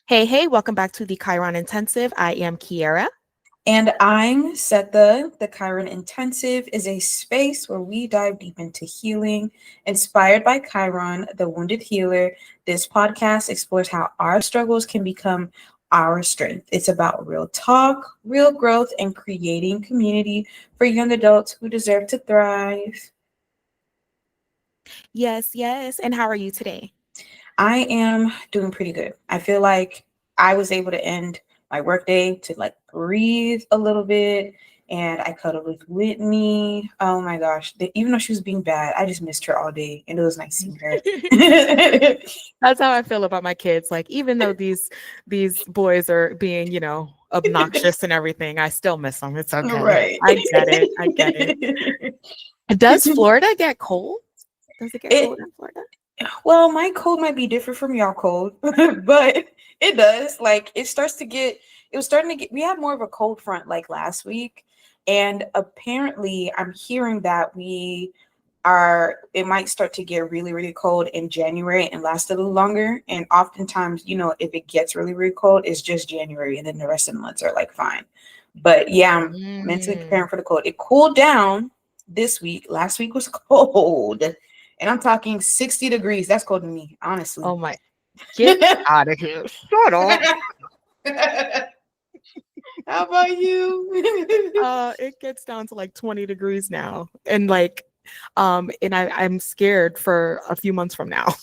Hey, welcome back to the Chiron Intensive. I am Kiera. And I'm Setha. The Chiron Intensive is a space where we dive deep into healing. Inspired by Chiron, the wounded healer, this podcast explores how our struggles can become our strength. It's about real talk, real growth, and creating community for young adults who deserve to thrive. Yes. And how are you today? I am doing pretty good. I feel like I was able to end my workday to like breathe a little bit. And I cuddled with Whitney. Oh my gosh. Even though she was being bad, I just missed her all day. And it was nice seeing her. That's how I feel about my kids. Like, even though these boys are being, obnoxious and everything, I still miss them. It's okay. Right. I get it. I get it. Does Florida get cold? Does it get cold It in Florida? well, my cold might be different from y'all cold, but it does. Like it was starting to get, we had more of a cold front like last week. And apparently I'm hearing that it might start to get really, really cold in January and last a little longer. And oftentimes, if it gets really, really cold, it's just January and then the rest of the months are like fine. But yeah, I'm mentally Mm. preparing for the cold. It cooled down this week. Last week was cold. And I'm talking 60 degrees. That's cold to me, honestly. Oh my, get out of here. Shut up. How about you? It gets down to like 20 degrees now. And I'm scared for a few months from now.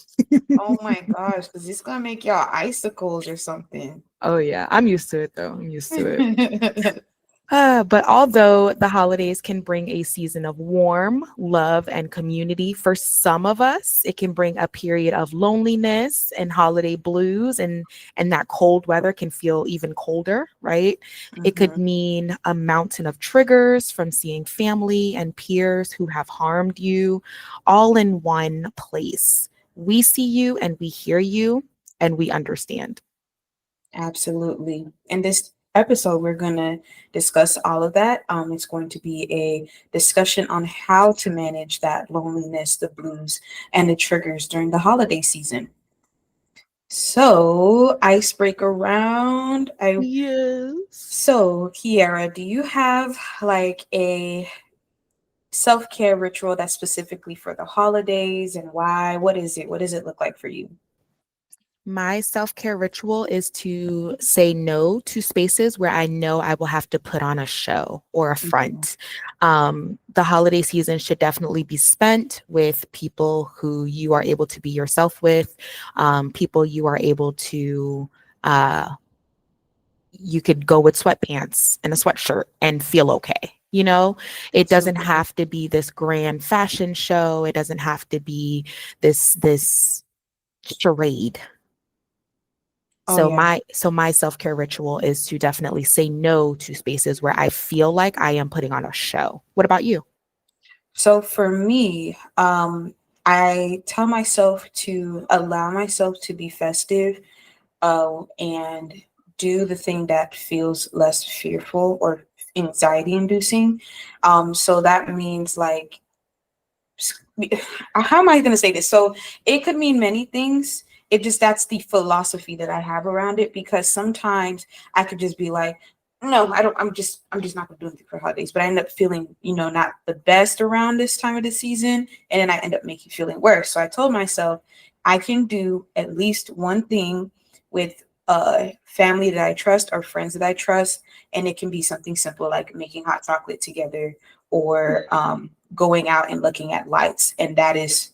Oh my gosh, because it's gonna make y'all icicles or something. Oh yeah, I'm used to it though. I'm used to it. But although the holidays can bring a season of warmth, love, and community, for some of us, it can bring a period of loneliness and holiday blues, and that cold weather can feel even colder, right? It could Mhm. mean a mountain of triggers from seeing family and peers who have harmed you all in one place. We see you and we hear you and we understand. Absolutely. In this episode, we're going to discuss all of that. It's going to be a discussion on how to manage that loneliness, the blues, and the triggers during the holiday season. So, icebreaker round. Yes. So, Kiara, do you have like a self-care ritual that's specifically for the holidays and why? What is it? What does it look like for you? My self care ritual is to say no to spaces where I know I will have to put on a show or a Mhm. front. The holiday season should definitely be spent with people who you are able to be yourself with, people you are able to. You could go with sweatpants and a sweatshirt and feel okay. It doesn't Absolutely. have to be this grand fashion show. It doesn't have to be this charade. Oh So yeah. my self-care ritual is to definitely say no to spaces where I feel like I am putting on a show. What about you? So for me, I tell myself to allow myself to be festive, and do the thing that feels less fearful or anxiety inducing. So that means like, how am I going to say this? So it could mean many things. It just that's the philosophy that I have around it because sometimes I could just be like, no, I don't. I'm just not going to do anything for holidays. But I end up feeling, not the best around this time of the season, and then I end up making feeling worse. So I told myself I can do at least one thing with family that I trust or friends that I trust, and it can be something simple like making hot chocolate together or going out and looking at lights. And that is,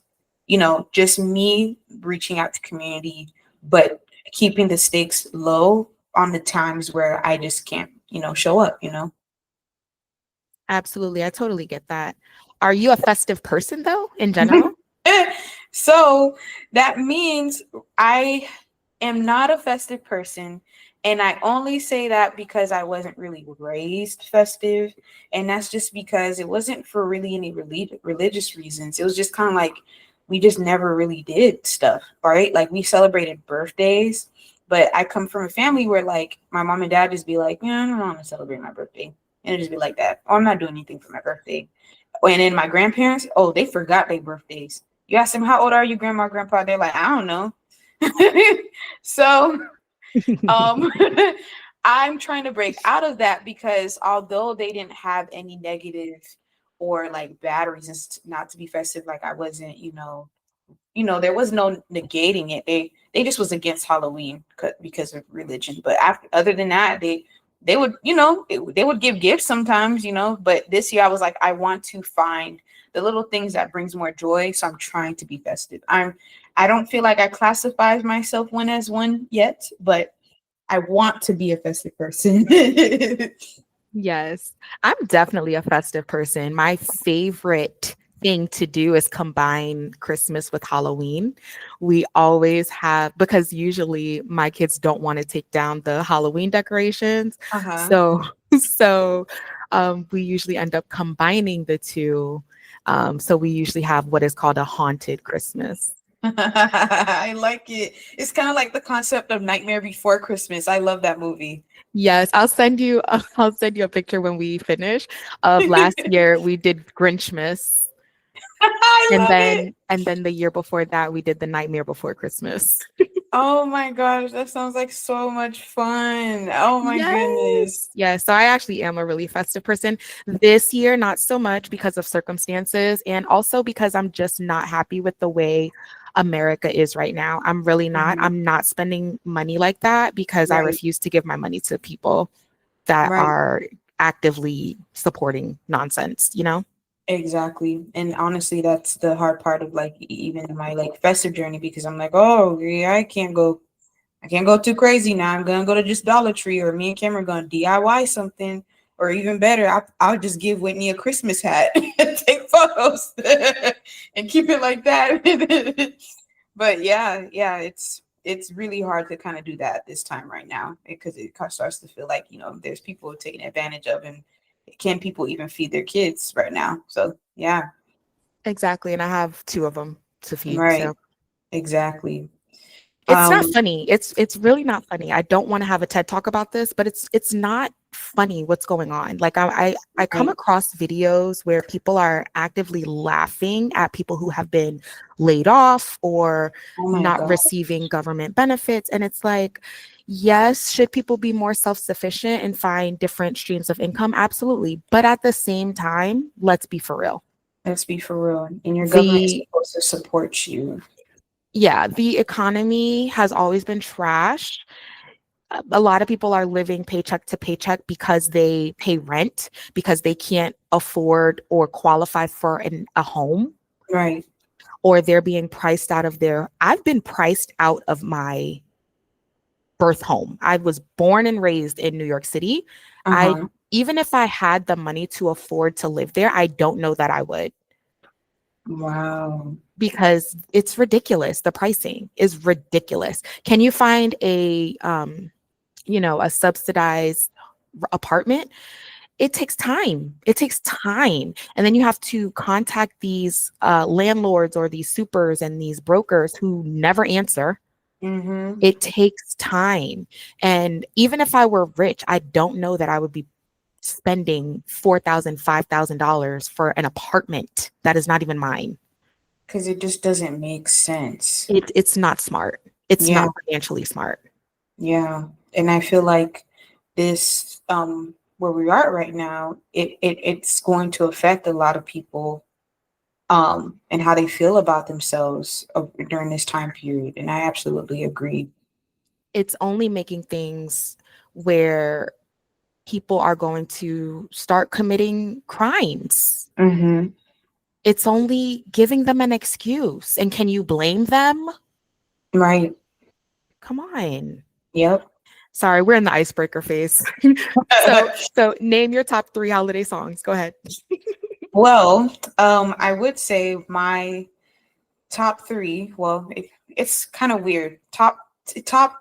just me reaching out to community, but keeping the stakes low on the times where I just can't, show up. Absolutely. I totally get that. Are you a festive person though, in general? So that means I am not a festive person. And I only say that because I wasn't really raised festive. And that's just because it wasn't for really any religious reasons. It was just kind of like we just never really did stuff, right? Like we celebrated birthdays, but I come from a family where like my mom and dad just be like, yeah, I don't want to celebrate my birthday. And it just be like that. Or I'm not doing anything for my birthday. And then my grandparents, oh, they forgot their birthdays. You ask them, how old are you, grandma, grandpa? They're like, I don't know. So Um, I'm trying to break out of that because although they didn't have any negative or like bad reasons not to be festive, like I wasn't, there was no negating it. They just was against Halloween because of religion. But other than that, they would, they would give gifts sometimes, But this year I was like, I want to find the little things that brings more joy. So I'm trying to be festive. I don't feel like I classify myself one as one yet, but I want to be a festive person. Yes, I'm definitely a festive person. My favorite thing to do is combine Christmas with Halloween. We always have, because usually my kids don't want to take down the Halloween decorations. Uh-huh. So, so we usually end up combining the two. So we usually have what is called a haunted Christmas. I like it. It's kind of like the concept of Nightmare Before Christmas. I love that movie. Yes, I'll send you I'll send you a picture when we finish of last year we did Grinchmas. I And love it. then the year before that, we did the Nightmare Before Christmas. Oh my gosh, that sounds like so much fun. Oh my Yes. goodness. Yes. So I actually am a really festive person. This year, not so much because of circumstances, and also because I'm just not happy with the way America is right now. I'm really not. Mhm. I'm not spending money like that because I Right, refuse to give my money to people that right. are actively supporting nonsense? Exactly. And honestly, that's the hard part of like even in my like festive journey because I'm like, oh yeah, I can't go too crazy now. I'm gonna go to just Dollar Tree, or me and Cameron gonna DIY something, or even better, I'll just give Whitney a Christmas hat and take photos and keep it like that. But yeah, it's really hard to kind of do that this time right now because it kind of starts to feel like there's people taking advantage of, and can people even feed their kids right now? So yeah, Exactly. And I have two of them to feed. right, So exactly. it's not Um, funny. It's really not funny. I don't want to have a TED talk about this, but it's not funny what's going on. Like I come right. across videos where people are actively laughing at people who have been laid off or Oh my not God. receiving government benefits. And it's like, yes, should people be more self-sufficient and find different streams of income? Absolutely. But at the same time, let's be for real. Let's be for real. And your government is The supposed to support you. Yeah, the economy has always been trash. A lot of people are living paycheck to paycheck because they pay rent, because they can't afford or qualify for a home, Right. or they're being priced out of their. I've been priced out of my birth home. I was born and raised in New York City. I Uh-huh. Even if I had the money to afford to live there, I don't know that I would, Wow. because it's ridiculous. The pricing is ridiculous. Can you find a subsidized apartment? It takes time. It takes time. And then you have to contact these landlords or these supers and these brokers who never answer. Mm-hmm. It takes time. And even if I were rich, I don't know that I would be spending $4,000, $5,000 for an apartment that is not even mine. Because it just doesn't make sense. It's not smart. It's Yeah, not financially smart. yeah. And I feel like this where we are right now, it's going to affect a lot of people and how they feel about themselves during this time period. And I absolutely agree. It's only making things where people are going to start committing crimes. Mm-hmm. It's only giving them an excuse. And can you blame them? Right. Come on. Yep. Sorry, we're in the icebreaker phase. So name your top 3 holiday songs. Go ahead. Well, I would say my top three. Well, it's kind of weird. Top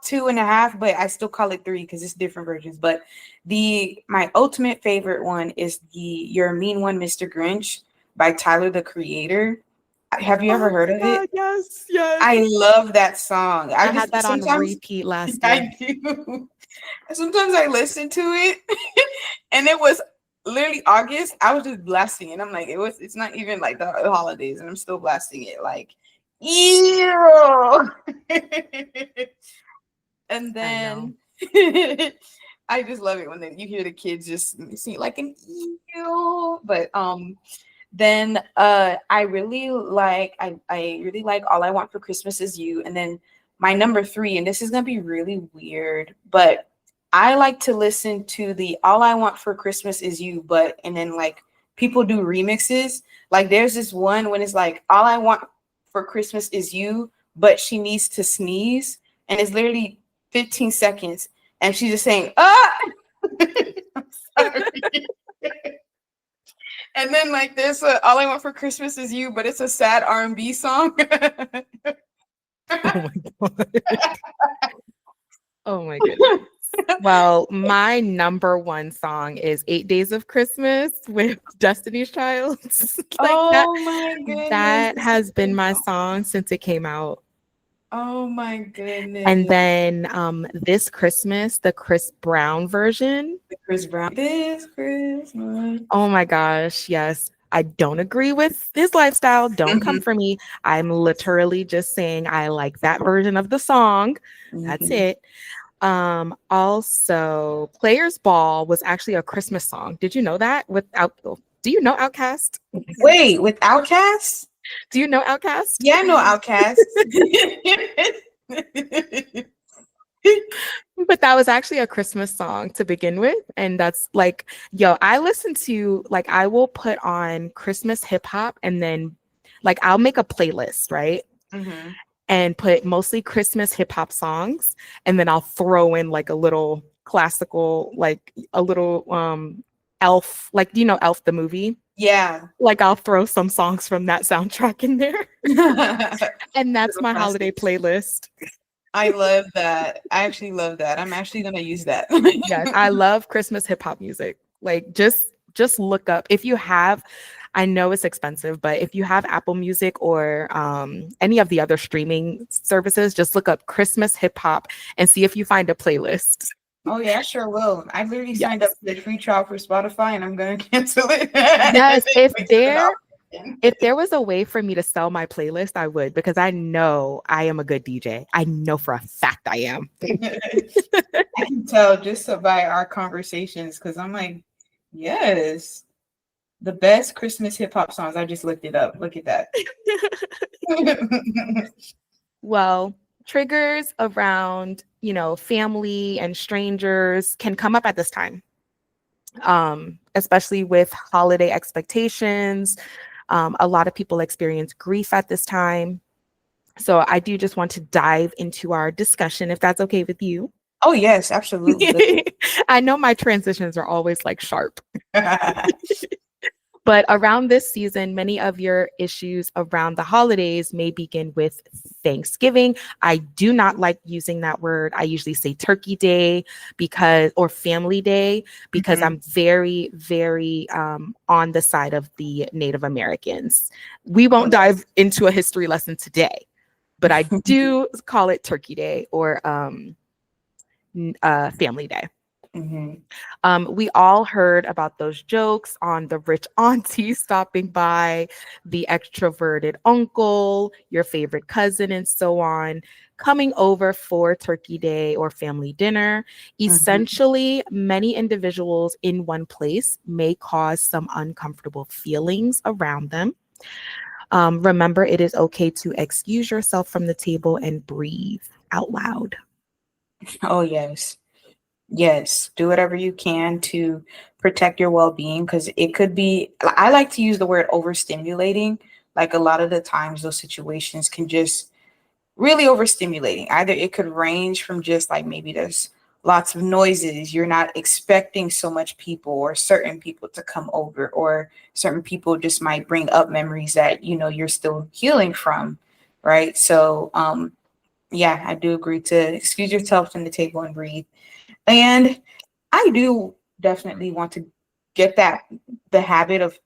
two and a half, but I still call it three because it's different versions. But my ultimate favorite one is the "You're a Mean One, Mr. Grinch" by Tyler the Creator. Have you ever Oh heard my of it? God, yes, yes. I love that song. I had that on Sometimes repeat last year. I do. Sometimes I listen to it, and it was literally August. I was just blasting it. I'm like, it's not even like the holidays, and I'm still blasting it. Like, ew. And I know. then I just love it when you hear the kids just sing like an ew. But then I really like I really like All I Want for Christmas Is You. And then my number three, and this is gonna be really weird, but I like to listen to the All I Want for Christmas Is You, but and then like people do remixes. Like there's this one when it's like All I Want for Christmas Is You, but she needs to sneeze, and it's literally 15 seconds, and she's just saying, ah. I'm sorry. And then like there's All I Want for Christmas Is You, but it's a sad R&B song. Oh my god. Oh my goodness. Well, my number one song is 8 Days of Christmas with Destiny's Child. Like that Oh my goodness. that has been my song since it came out. Oh my And goodness. then this Christmas, the Chris Brown version. Chris Brown. This Christmas. Oh my gosh, yes. I don't agree with his lifestyle. Don't come for me. I'm literally just saying I like that version of the song. That's it. Also, Players Ball was actually a Christmas song. Did you know that? Do you know Outkast? Wait, with Outkast? Do you know Outkast? Yeah, I know Outkast. But that was actually a Christmas song to begin with. And that's like, yo, I listen to, like, I will put on Christmas hip hop and then, like, I'll make a playlist, right? Mm-hmm. And put mostly Christmas hip hop songs. And then I'll throw in like a little classical, like a little Elf, like, do you know Elf the movie? Yeah. Like I'll throw some songs from that soundtrack in there. And that's my holiday playlist. I love that. I actually love that. I'm actually gonna use that. Yes, I love Christmas hip hop music. Like just look up if you have. I know it's expensive, but if you have Apple Music or any of the other streaming services, just look up Christmas hip hop and see if you find a playlist. Oh yeah, I sure will. I literally Yes. signed up for the free trial for Spotify, and I'm gonna cancel it. Yes, if there was a way for me to sell my playlist, I would, because I know I am a good DJ. I know for a fact I am. I can tell just by our conversations, because I'm like, yes, the best Christmas hip hop songs. I just looked it up. Look at that. Well, triggers around, family and strangers can come up at this time, especially with holiday expectations. A lot of people experience grief at this time. So I do just want to dive into our discussion, if that's okay with you. Oh, yes, absolutely. I know my transitions are always like sharp. But around this season, many of your issues around the holidays may begin with Thanksgiving. I do not like using that word. I usually say Turkey Day or Family Day, because I'm very, very on the side of the Native Americans. We won't dive into a history lesson today, but I do call it Turkey Day or Family Day. We all heard about those jokes on the rich auntie stopping by, the extroverted uncle, your favorite cousin, and so on, coming over for Turkey Day or family dinner. Essentially, many individuals in one place may cause some uncomfortable feelings around them. Remember, it is okay to excuse yourself from the table and breathe out loud. Oh, yes. Yes, do whatever you can to protect your well-being, because it could be, I like to use the word overstimulating. Like a lot of the times those situations can just really overstimulating. Either it could range from just like maybe there's lots of noises, you're not expecting so much people or certain people to come over, or certain people just might bring up memories that you're still healing from, right? So yeah, I do agree to excuse yourself from the table and breathe. And I do definitely want to get the habit of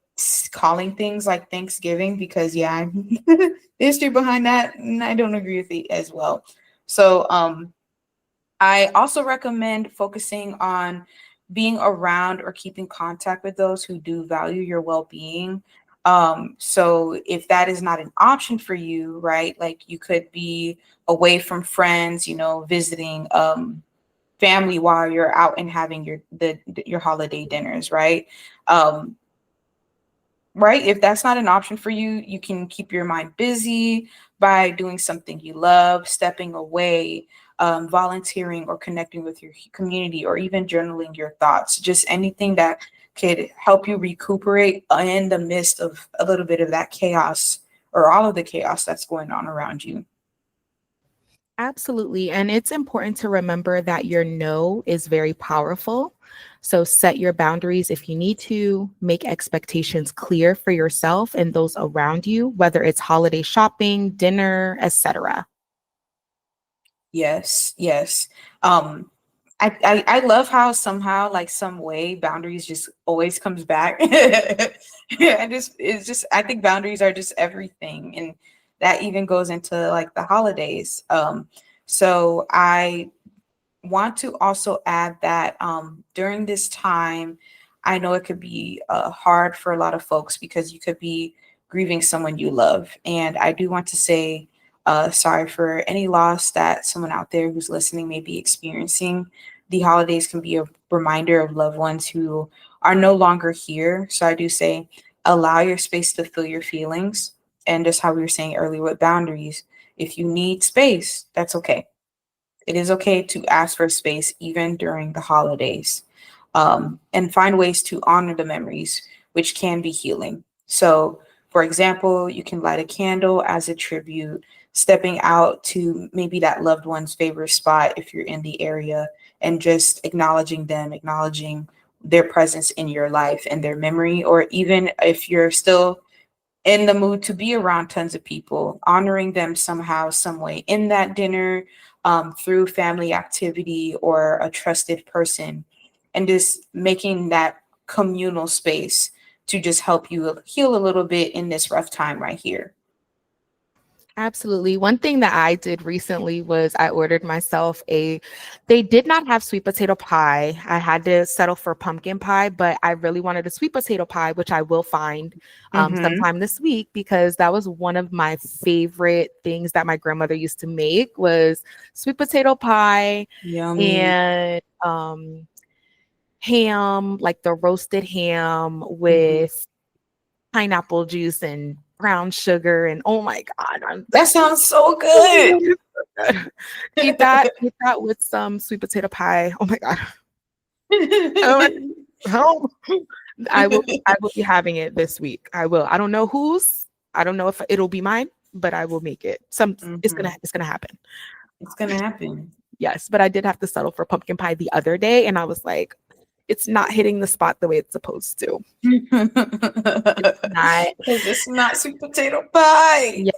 calling things like Thanksgiving, because yeah, the history behind that, and I don't agree with it as well. So I also recommend focusing on being around or keeping contact with those who do value your well-being. So if that is not an option for you, right, like you could be away from friends, visiting family while you're out and having your holiday dinners, right? Um, right? If that's not an option for you, you can keep your mind busy by doing something you love, stepping away, volunteering or connecting with your community, or even journaling your thoughts. Just anything that could help you recuperate in the midst of a little bit of that chaos or all of the chaos that's going on around you. Absolutely. And it's important to remember that your no is very powerful. So set your boundaries if you need to, make expectations clear for yourself and those around you, whether it's holiday shopping, dinner, etc. Yes, yes. Um, I love how somehow, like some way, boundaries just always comes back. I just it's just I think boundaries are just everything, and that even goes into like the holidays. So I want to also add that during this time, I know it could be hard for a lot of folks because you could be grieving someone you love. And I do want to say sorry for any loss that someone out there who's listening may be experiencing. The holidays can be a reminder of loved ones who are no longer here. So I do say allow your space to feel your feelings. And just how we were saying earlier with boundaries, if you need space, that's okay. It is okay to ask for space even during the holidays, and find ways to honor the memories, which can be healing. So, for example, you can light a candle as a tribute, stepping out to maybe that loved one's favorite spot if you're in the area, and just acknowledging them, acknowledging their presence in your life and their memory, or even if you're still in the mood to be around tons of people, honoring them somehow, some way in that dinner, through family activity or a trusted person, and just making that communal space to just help you heal a little bit in this rough time right here. Absolutely. One thing that I did recently was I ordered myself they did not have sweet potato pie. I had to settle for pumpkin pie, but I really wanted a sweet potato pie, which I will find Mm-hmm. sometime this week because that was one of my favorite things that my grandmother used to make was sweet potato pie Yummy. and ham, like the roasted ham Hmm. with pineapple juice and brown sugar and oh my god, That sounds so good. eat that with some sweet potato pie. Oh my god. Oh my, oh. I will be having it this week. I will. I don't know whose. I don't know if it'll be mine, but I will make it. Hmm. It's gonna happen. It's gonna happen. Yes, but I did have to settle for pumpkin pie the other day and I was like, it's not hitting the spot the way it's supposed to. Not. Because it's not sweet potato pie. Yeah.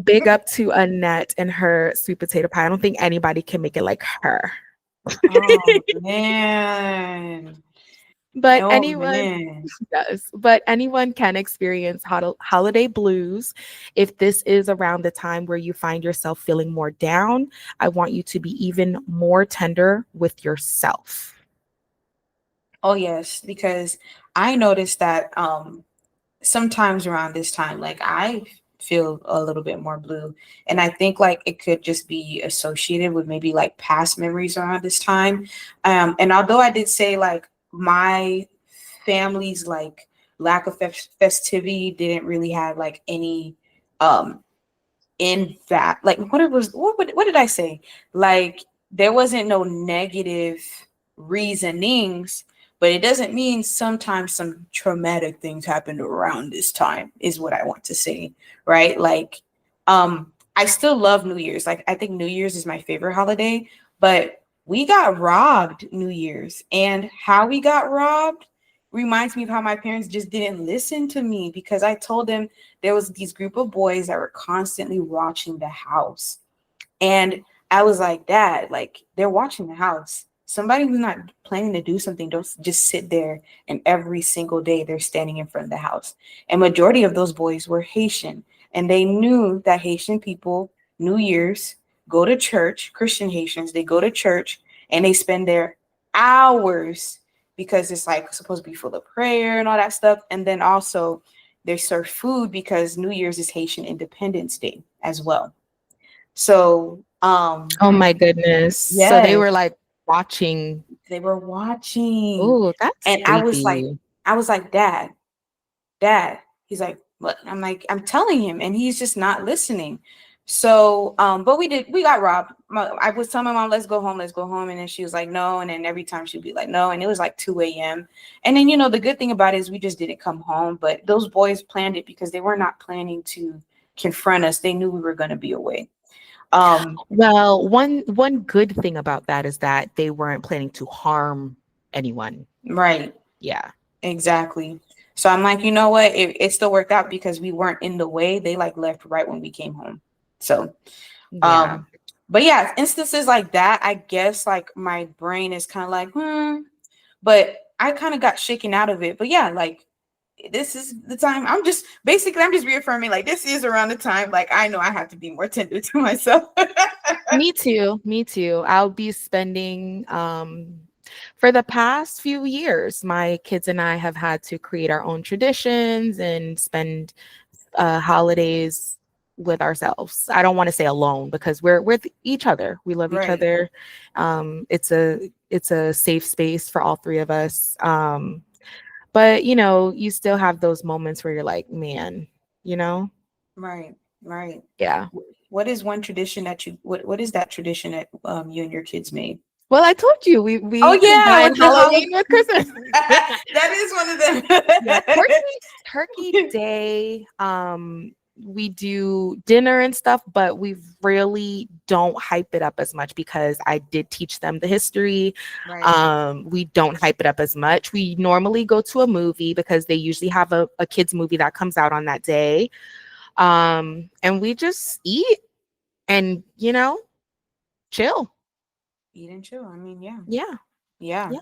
Big up to Annette and her sweet potato pie. I don't think anybody can make it like her. Oh man. But Oh anyone man. does. But anyone can experience holiday blues. If this is around the time where you find yourself feeling more down, I want you to be even more tender with yourself. Oh yes, because I noticed that sometimes around this time, like I feel a little bit more blue. And I think like it could just be associated with maybe like past memories around this time. And although I did say like my family's like lack of festivity didn't really have like any um in that like what did I say, like there wasn't no negative reasonings, but it doesn't mean sometimes some traumatic things happened around this time is what I want to say, right? Like I still love New Year's. Like I think New Year's is my favorite holiday, but we got robbed New Year's, and how we got robbed reminds me of how my parents just didn't listen to me because I told them there was these group of boys that were constantly watching the house. And I was like, Dad, like they're watching the house. Somebody who's not planning to do something, don't just sit there and every single day they're standing in front of the house. And majority of those boys were Haitian. And they knew that Haitian people, New Year's, go to church, Christian Haitians, they go to church and they spend their hours because it's like supposed to be full of prayer and all that stuff. And then also they serve food because New Year's is Haitian Independence Day as well. So, Oh my goodness. So they yes, were like watching. they were watching, Oh, that's and creepy. I was like, Dad. He's like, what? I'm like, I'm telling him, and he's just not listening. So, but we got robbed. I was telling my mom, let's go home. And then she was like, no. And then every time she'd be like, no. And it was like 2 a.m. And then, the good thing about it is we just didn't come home. But those boys planned it because they were not planning to confront us. They knew we were going to be away. Well, one good thing about that is that they weren't planning to harm anyone. Right. Yeah. Exactly. So I'm like, you know what? It still worked out because we weren't in the way. They like left right when we came home. So, Yeah. um, but yeah, instances like that, I guess like my brain is kind of like, but I kind of got shaken out of it. But yeah, like this is the time. I'm just reaffirming like this is around the time. Like I know I have to be more tender to myself. Me too. Me too. I'll be spending for the past few years, my kids and I have had to create our own traditions and spend holidays with ourselves. I don't want to say alone because we're with each other. We love each Right. other. It's a safe space for all three of us. But you still have those moments where you're like, man, you know? Right. Right. Yeah. What is one tradition that what is that tradition that you and your kids made? Well, I told you Oh we yeah, combine with the Halloween with Christmas. that is one of Yeah, them. turkey day. We do dinner and stuff, but we really don't hype it up as much because I did teach them the history. Right. We don't hype it up as much. We normally go to a movie because they usually have a kids movie that comes out on that day. And we just eat and chill. Eat and chill. I mean, yeah. Yeah. Yeah. Yeah.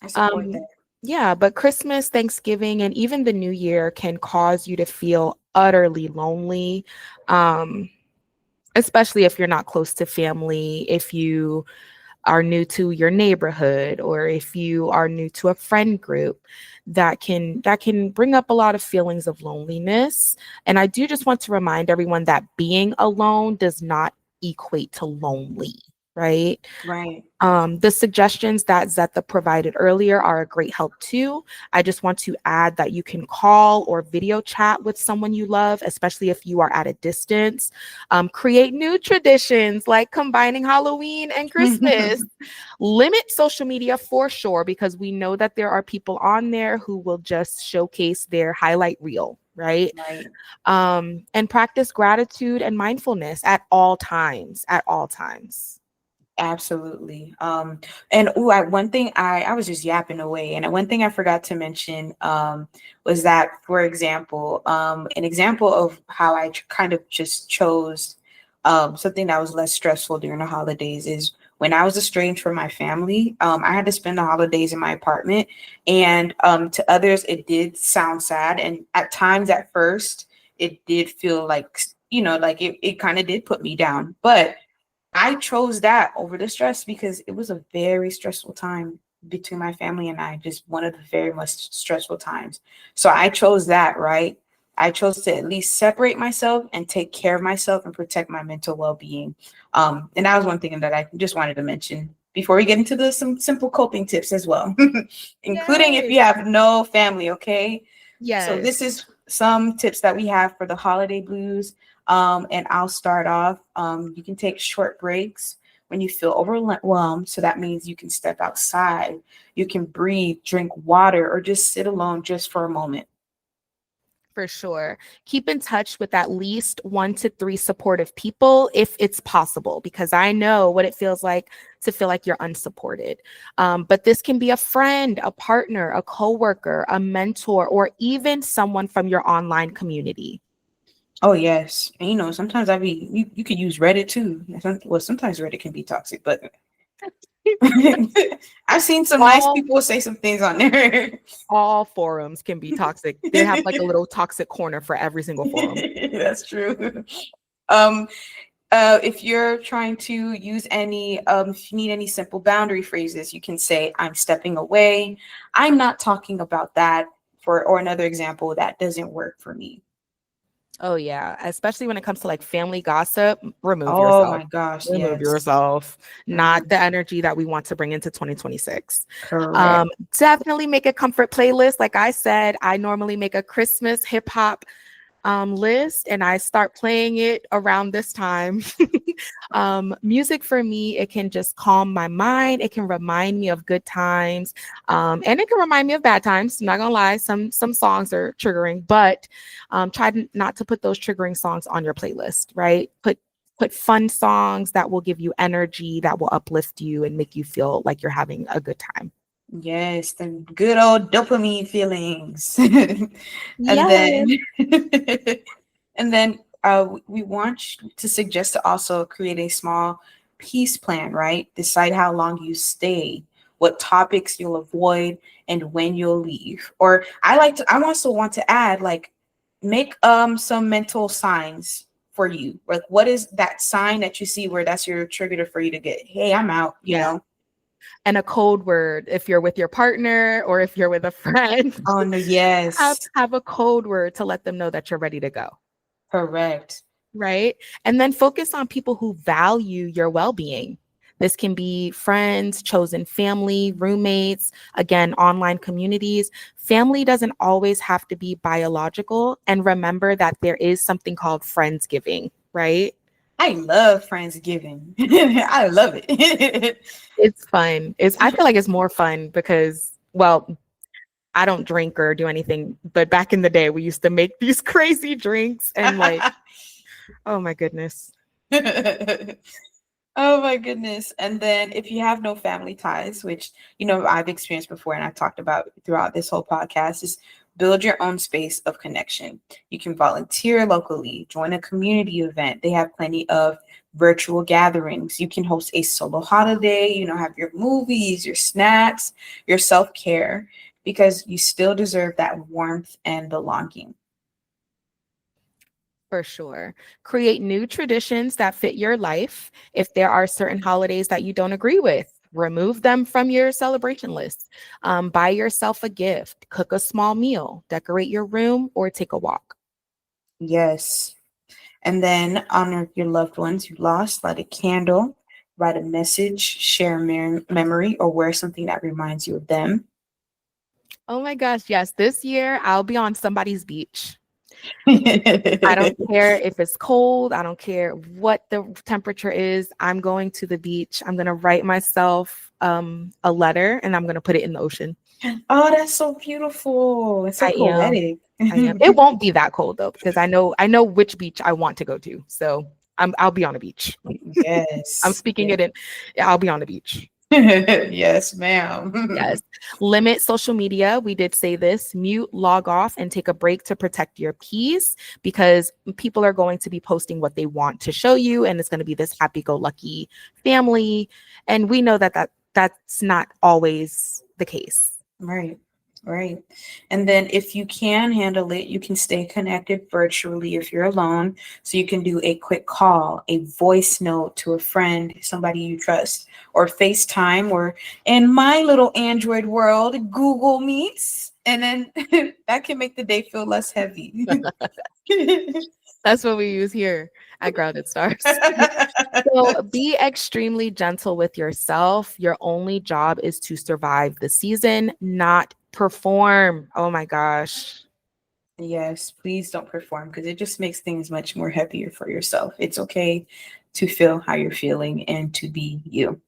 I support Um, that. yeah, but Christmas, Thanksgiving, and even the New Year can cause you to feel utterly lonely, um, especially if you're not close to family, if you are new to your neighborhood, or if you are new to a friend group. That can bring up a lot of feelings of loneliness. And I do just want to remind everyone that being alone does not equate to lonely, right? Right. The suggestions that Zeta provided earlier are a great help too. I just want to add that you can call or video chat with someone you love, especially if you are at a distance. Create new traditions like combining Halloween and Christmas. Limit social media for sure, because we know that there are people on there who will just showcase their highlight reel, right? Right. And practice gratitude and mindfulness at all times, at all times. Absolutely. And one thing I was just yapping away, and one thing I forgot to mention was that, for example, an example of how I kind of just chose something that was less stressful during the holidays is when I was estranged from my family. I had to spend the holidays in my apartment, and to others, it did sound sad, and at times, at first, it did feel like like it kind of did put me down, but I chose that over the stress because it was a very stressful time between my family and I, just one of the very much stressful times. So I chose that, right? I chose to at least separate myself and take care of myself and protect my mental well-being. And that was one thing that I just wanted to mention before we get into some simple coping tips as well, including if Yes. you have no family, okay? So this Yes. is some tips that we have for the holiday blues. And I'll start off. You can take short breaks when you feel overwhelmed. So that means you can step outside, you can breathe, drink water, or just sit alone just for a moment. For sure. Keep in touch with at least 1 to 3 supportive people if it's possible, because I know what it feels like to feel like you're unsupported. But this can be a friend, a partner, a coworker, a mentor, or even someone from your online community. Oh yes, and sometimes you could use Reddit too. Well, sometimes Reddit can be toxic, but I've seen some nice All people say some things on there. all forums can be toxic. They have like a little toxic corner for every single forum. That's true. Um, if you're trying to use if you need any simple boundary phrases, you can say, I'm stepping away. I'm not talking about that. for, or another example, that doesn't work for me. Oh yeah, especially when it comes to like family gossip, remove Oh yourself. my gosh, Remove yes. yourself. Not Mhm. the energy that we want to bring into 2026. Correct. Definitely make a comfort playlist. Like I said, I normally make a Christmas hip hop list and I start playing it around this time. Music for me, it can just calm my mind. It can remind me of good times, and it can remind me of bad times. I'm not gonna lie, some songs are triggering, but not to put those triggering songs on your playlist. Right? Put fun songs that will give you energy, that will uplift you and make you feel like you're having a good time. Yes, the good old dopamine feelings. And Yes. then and then we want to suggest to also create a small peace plan, right? Decide how long you stay, what topics you'll avoid, and when you'll leave. Or I also want to add, like, make some mental signs for you. Like, what is that sign that you see where that's your trigger for you to get, hey, I'm out, you Yeah. know? And a code word if you're with your partner or if you're with a friend. Oh no, have yes. have a code word to let them know that you're ready to go, Correct. right? And then focus on people who value your well-being. This can be friends, chosen family, roommates, again, online communities. Family doesn't always have to be biological. And remember that there is something called friendsgiving, right? I love Friendsgiving. I love it. It's fun. I feel like it's more fun because, well, I don't drink or do anything, but back in the day, we used to make these crazy drinks and like, oh my goodness. Oh my goodness. And then if you have no family ties, which I've experienced before and I've talked about throughout this whole podcast, is build your own space of connection. You can volunteer locally, join a community event. They have plenty of virtual gatherings. You can host a solo holiday, have your movies, your snacks, your self-care, because you still deserve that warmth and belonging. For sure. Create new traditions that fit your life. If there are certain holidays that you don't agree with, remove them from your celebration list. Buy yourself a gift, cook a small meal, decorate your room, or take a walk. Yes. And then honor your loved ones you lost, light a candle, write a message, share a memory, or wear something that reminds you of them. Oh my gosh, yes. This year, I'll be on somebody's beach. I don't care if it's cold. I don't care what the temperature is. I'm going to the beach. I'm going to write myself a letter and I'm going to put it in the ocean. Oh, that's so beautiful. It's so I am. poetic. I am. It won't be that cold though, because I know which beach I want to go to. So I'll be on a beach. I'm Yes. speaking Yes. it in. I'll be on the beach. Yes, ma'am. Yes. Limit social media. We did say this. Mute, log off, and take a break to protect your peace because people are going to be posting what they want to show you, and it's going to be this happy-go-lucky family. And we know that's not always the case. Right, right. And then if you can handle it, you can stay connected virtually if you're alone. So you can do a quick call, a voice note to a friend, somebody you trust, or FaceTime, or in my little Android world, Google Meets. And then that can make the day feel less heavy. That's what we use here at Grounded Stars. So be extremely gentle with yourself. Your only job is to survive the season, not perform. Oh my gosh. Yes, please don't perform because it just makes things much more heavier for yourself. It's okay to feel how you're feeling and to be you.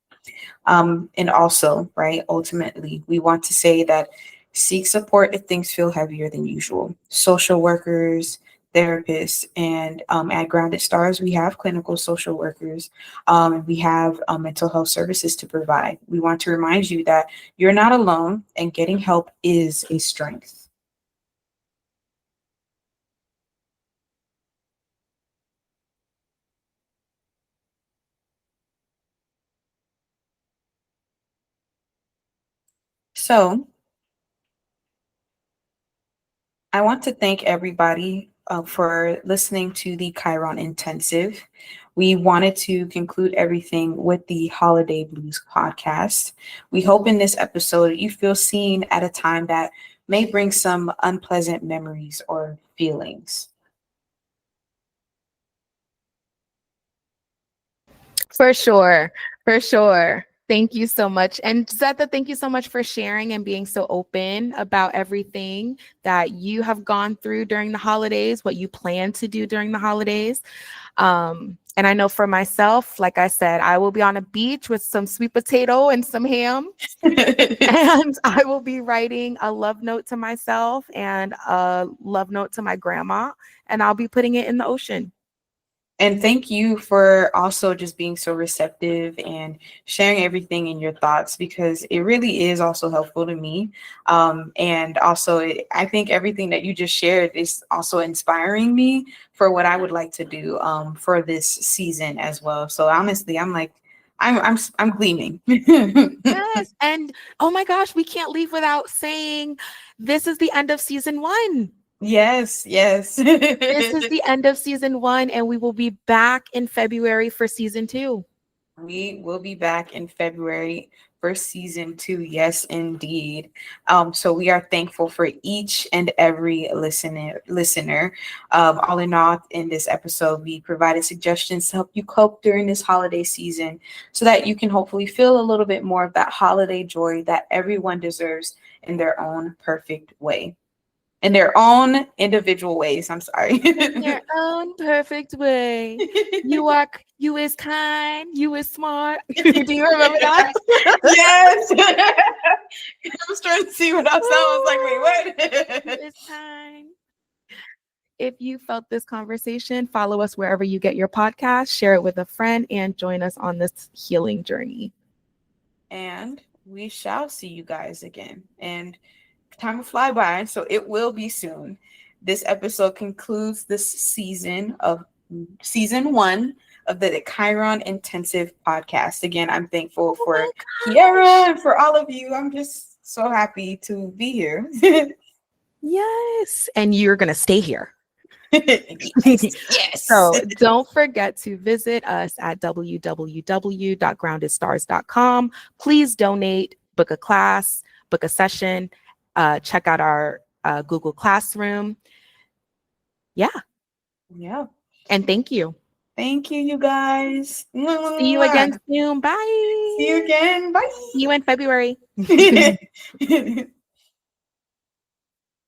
And also, right, ultimately, we want to say that seek support if things feel heavier than usual. Social workers, therapists, and at Grounded Stars, we have clinical social workers. We have mental health services to provide. We want to remind you that you're not alone and getting help is a strength. So, I want to thank everybody for listening to the Chiron Intensive. We wanted to conclude everything with the Holiday Blues podcast. We hope in this episode you feel seen at a time that may bring some unpleasant memories or feelings. For sure. For sure. Thank you so much. And Zeta, thank you so much for sharing and being so open about everything that you have gone through during the holidays, what you plan to do during the holidays. And I know for myself, like I said, I will be on a beach with some sweet potato and some ham. And I will be writing a love note to myself and a love note to my grandma. And I'll be putting it in the ocean. And thank you for also just being so receptive and sharing everything in your thoughts, because it really is also helpful to me. And also, I think everything that you just shared is also inspiring me for what I would like to do for this season as well. So honestly, I'm like, I'm gleaming. Yes. And oh my gosh, we can't leave without saying this is the end of season 1. Yes, yes. This is the end of season 1, and we will be back in February for season 2. We will be back in February for season 2. Yes, indeed. So we are thankful for each and every listener. All in all, in this episode, we provided suggestions to help you cope during this holiday season so that you can hopefully feel a little bit more of that holiday joy that everyone deserves in their own perfect way. In their own individual ways. I'm sorry. In their own perfect way. You is kind, you is smart. Do you remember that? Yes. I was trying to see what else. I was like, wait, what? You is kind. If you felt this conversation, follow us wherever you get your podcast, share it with a friend, and join us on this healing journey. And we shall see you guys again. And time will fly by, so it will be soon. This episode concludes this season 1 of the Chiron Intensive podcast. Again, I'm thankful for Kiara and for all of you. I'm just so happy to be here. Yes. And you're going to stay here. Yes. So don't forget to visit us at www.groundedstars.com. Please donate, book a class, book a session, check out our Google Classroom. Yeah. And thank you. Thank you, you guys. See you again soon. Bye. See you again. Bye. See you in February.